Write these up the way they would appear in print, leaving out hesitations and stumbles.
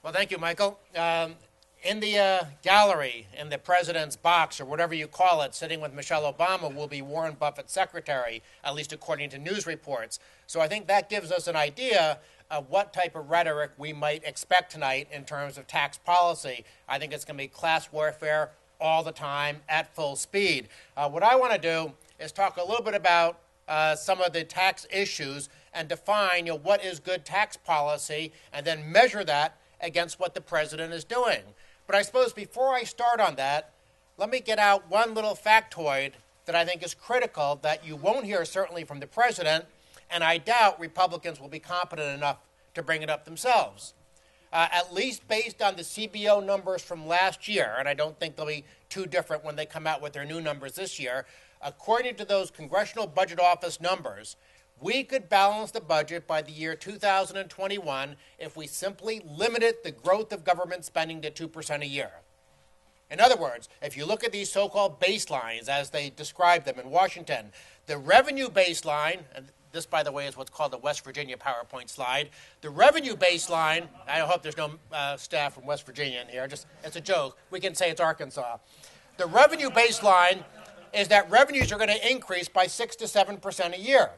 Well, thank you, Michael. In the gallery, in the president's box, or whatever you call it, sitting with Michelle Obama will be Warren Buffett's secretary, at least according to news reports. So I think that gives us an idea of what type of rhetoric we might expect tonight in terms of tax policy. I think it's going to be class warfare all the time at full speed. What I want to do is talk a little bit about some of the tax issues and define what is good tax policy and then measure that against what the president is doing. But I suppose before I start on that, let me get out one little factoid that I think is critical that you won't hear certainly from the president, and I doubt Republicans will be competent enough to bring it up themselves. At least based on the CBO numbers from last year, and I don't think they'll be too different when they come out with their new numbers this year, according to those Congressional Budget Office numbers, we could balance the budget by the year 2021 if we simply limited the growth of government spending to 2% a year. In other words, if you look at these so-called baselines, as they describe them in Washington, the revenue baseline, and this, by the way, is what's called the West Virginia PowerPoint slide, the revenue baseline, I hope there's no staff from West Virginia in here, it's a joke, we can say it's Arkansas. The revenue baseline is that revenues are going to increase by 6 to 7% a year.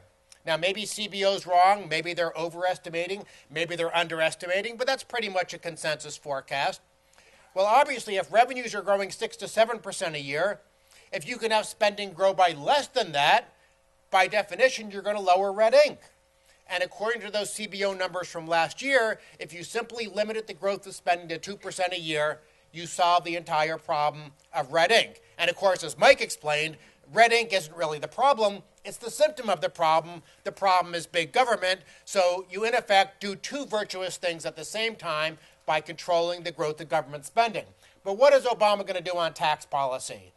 Now, maybe CBO's wrong, maybe they're overestimating, maybe they're underestimating, but that's pretty much a consensus forecast. Well, obviously, if revenues are growing 6 to 7% a year, if you can have spending grow by less than that, by definition, you're going to lower red ink. And according to those CBO numbers from last year, if you simply limited the growth of spending to 2% a year, you solve the entire problem of red ink. And of course, as Mike explained, red ink isn't really the problem. It's the symptom of the problem. The problem is big government. So you, in effect, do two virtuous things at the same time by controlling the growth of government spending. But what is Obama going to do on tax policy?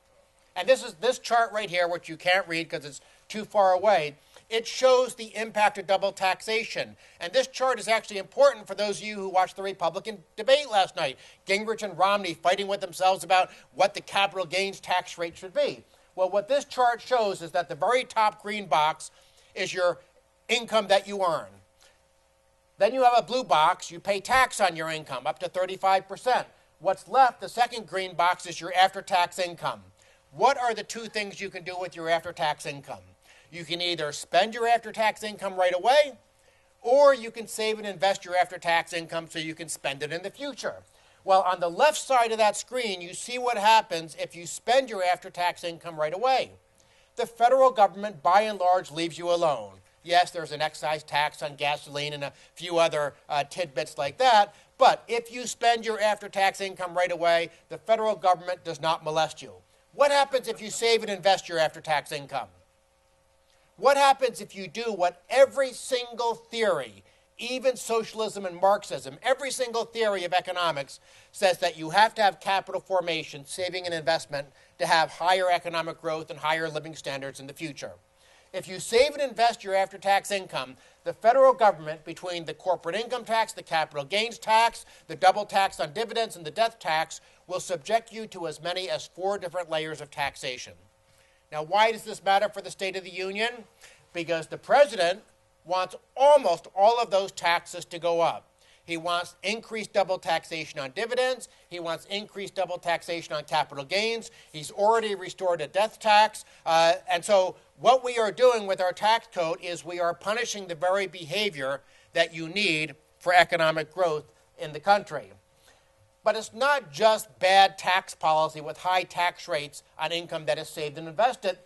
And this chart right here, which you can't read because it's too far away, it shows the impact of double taxation. And this chart is actually important for those of you who watched the Republican debate last night. Gingrich and Romney fighting with themselves about what the capital gains tax rate should be. Well, what this chart shows is that the very top green box is your income that you earn. Then you have a blue box. You pay tax on your income, up to 35%. What's left, the second green box, is your after-tax income. What are the two things you can do with your after-tax income? You can either spend your after-tax income right away, or you can save and invest your after-tax income so you can spend it in the future. Well, on the left side of that screen, you see what happens if you spend your after-tax income right away. The federal government, by and large, leaves you alone. Yes, there's an excise tax on gasoline and a few other tidbits like that, but if you spend your after-tax income right away, the federal government does not molest you. What happens if you save and invest your after-tax income? What happens if you do what every single theory, even socialism and Marxism, every single theory of economics says that you have to have capital formation, saving and investment to have higher economic growth and higher living standards in the future? If you save and invest your after-tax income, the federal government, between the corporate income tax, the capital gains tax, the double tax on dividends, and the death tax, will subject you to as many as 4 different layers of taxation. Now, why does this matter for the State of the Union? Because the president wants almost all of those taxes to go up. He wants increased double taxation on dividends. He wants increased double taxation on capital gains. He's already restored a death tax. And so what we are doing with our tax code is we are punishing the very behavior that you need for economic growth in the country. But it's not just bad tax policy with high tax rates on income that is saved and invested.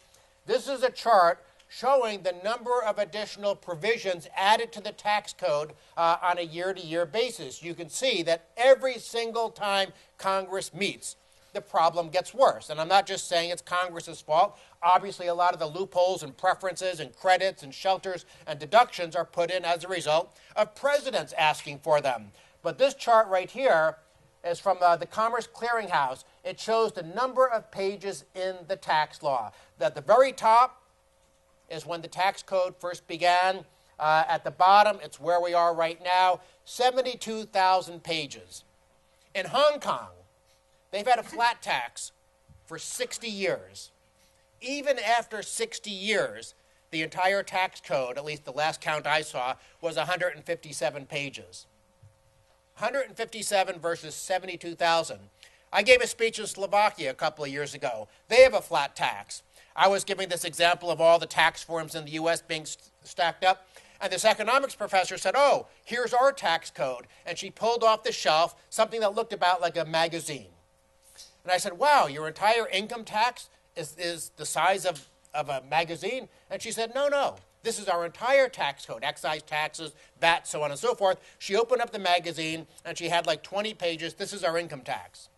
This is a chart showing the number of additional provisions added to the tax code on a year-to-year basis. You can see that every single time Congress meets, the problem gets worse. And I'm not just saying it's Congress's fault. Obviously, a lot of the loopholes and preferences and credits and shelters and deductions are put in as a result of presidents asking for them. But this chart right here is from the Commerce Clearinghouse. It shows the number of pages in the tax law. At the very top is when the tax code first began. At the bottom, it's where we are right now, 72,000 pages. In Hong Kong, they've had a flat tax for 60 years. Even after 60 years, the entire tax code, at least the last count I saw, was 157 pages. 157 versus 72,000. I gave a speech in Slovakia a couple of years ago. They have a flat tax. I was giving this example of all the tax forms in the U.S. being stacked up. And this economics professor said, oh, here's our tax code. And she pulled off the shelf something that looked about like a magazine. And I said, wow, your entire income tax is the size of a magazine? And she said, no. This is our entire tax code, excise taxes, VAT, so on and so forth. She opened up the magazine, and she had like 20 pages. This is our income tax.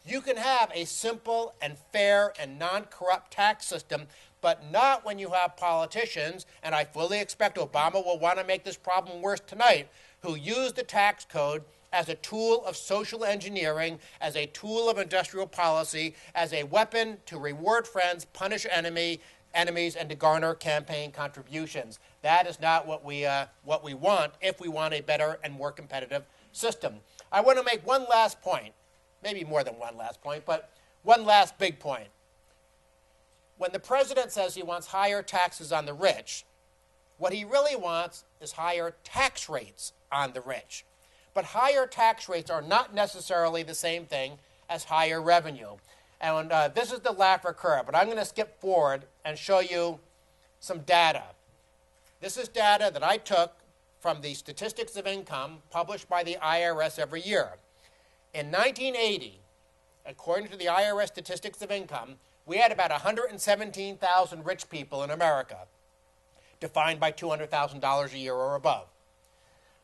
You can have a simple and fair and non-corrupt tax system, but not when you have politicians, and I fully expect Obama will want to make this problem worse tonight, who use the tax code as a tool of social engineering, as a tool of industrial policy, as a weapon to reward friends, punish enemies, and to garner campaign contributions. That is not what we want if we want a better and more competitive system. I want to make one last point, maybe more than one last point, but one last big point. When the president says he wants higher taxes on the rich, what he really wants is higher tax rates on the rich. But higher tax rates are not necessarily the same thing as higher revenue. And this is the Laffer curve, but I'm going to skip forward and show you some data. This is data that I took from the Statistics of Income published by the IRS every year. In 1980, according to the IRS Statistics of Income, we had about 117,000 rich people in America, defined by $200,000 a year or above.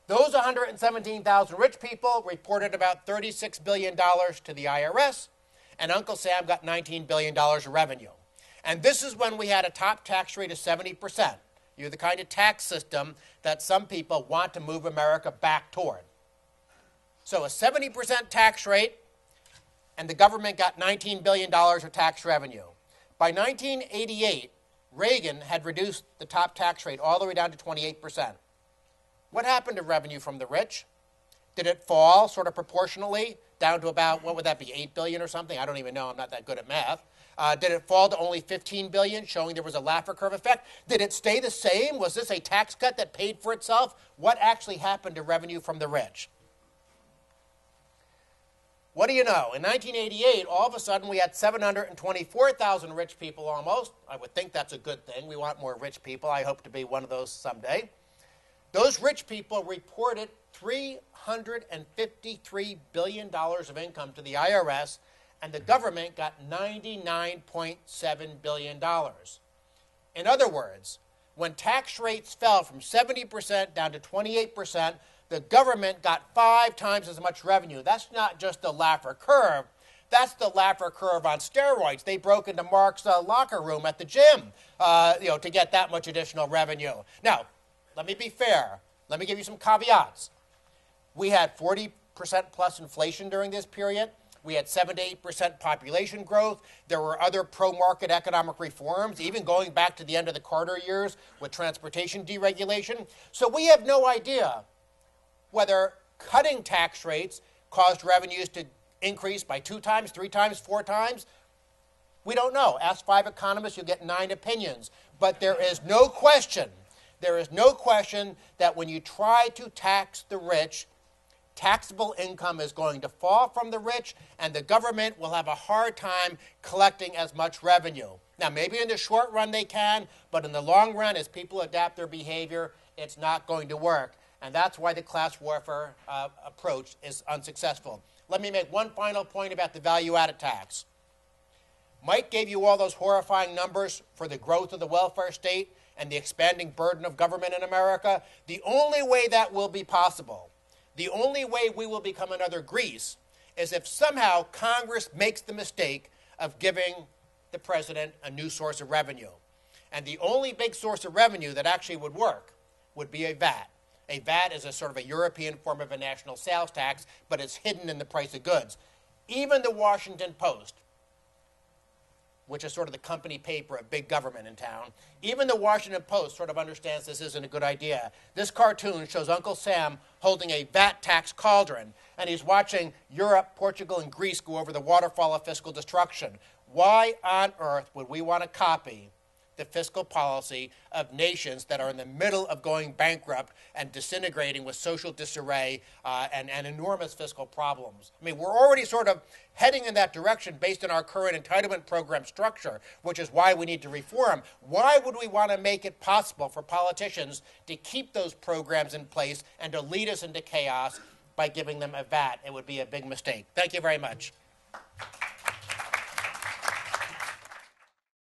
Those 117,000 rich people reported about $36 billion to the IRS, and Uncle Sam got $19 billion of revenue. And this is when we had a top tax rate of 70%. You're the kind of tax system that some people want to move America back toward. So a 70% tax rate, and the government got $19 billion of tax revenue. By 1988, Reagan had reduced the top tax rate all the way down to 28%. What happened to revenue from the rich? Did it fall sort of proportionally down to about, what would that be, $8 billion or something? I don't even know. I'm not that good at math. Did it fall to only $15 billion, showing there was a Laffer curve effect? Did it stay the same? Was this a tax cut that paid for itself? What actually happened to revenue from the rich? What do you know? In 1988, all of a sudden, we had 724,000 rich people almost. I would think that's a good thing. We want more rich people. I hope to be one of those someday. Those rich people reported $353 billion of income to the IRS, and the government got $99.7 billion. In other words, when tax rates fell from 70% down to 28%, the government got 5 times as much revenue. That's not just the Laffer curve. That's the Laffer curve on steroids. They broke into Mark's locker room at the gym, to get that much additional revenue. Now, let me be fair. Let me give you some caveats. We had 40% plus inflation during this period. We had 7 to 8% population growth. There were other pro-market economic reforms, even going back to the end of the Carter years with transportation deregulation. So we have no idea whether cutting tax rates caused revenues to increase by 2 times, 3 times, 4 times. We don't know. Ask 5 economists, you'll get 9 opinions. But there is no question that when you try to tax the rich, taxable income is going to fall from the rich, and the government will have a hard time collecting as much revenue. Now, maybe in the short run they can, but in the long run, as people adapt their behavior, it's not going to work. And that's why the class warfare approach is unsuccessful. Let me make one final point about the value-added tax. Mike gave you all those horrifying numbers for the growth of the welfare state and the expanding burden of government in America. The only way that will be possible, the only way we will become another Greece, is if somehow Congress makes the mistake of giving the president a new source of revenue. And the only big source of revenue that actually would work would be a VAT. A VAT is a sort of a European form of a national sales tax, but it's hidden in the price of goods. Even the Washington Post, which is sort of the company paper of big government in town, even the Washington Post sort of understands this isn't a good idea. This cartoon shows Uncle Sam holding a VAT tax cauldron, and he's watching Europe, Portugal, and Greece go over the waterfall of fiscal destruction. Why on earth would we want to copy the fiscal policy of nations that are in the middle of going bankrupt and disintegrating with social disarray and enormous fiscal problems. I mean, we're already sort of heading in that direction based on our current entitlement program structure, which is why we need to reform. Why would we want to make it possible for politicians to keep those programs in place and to lead us into chaos by giving them a VAT? It would be a big mistake. Thank you very much.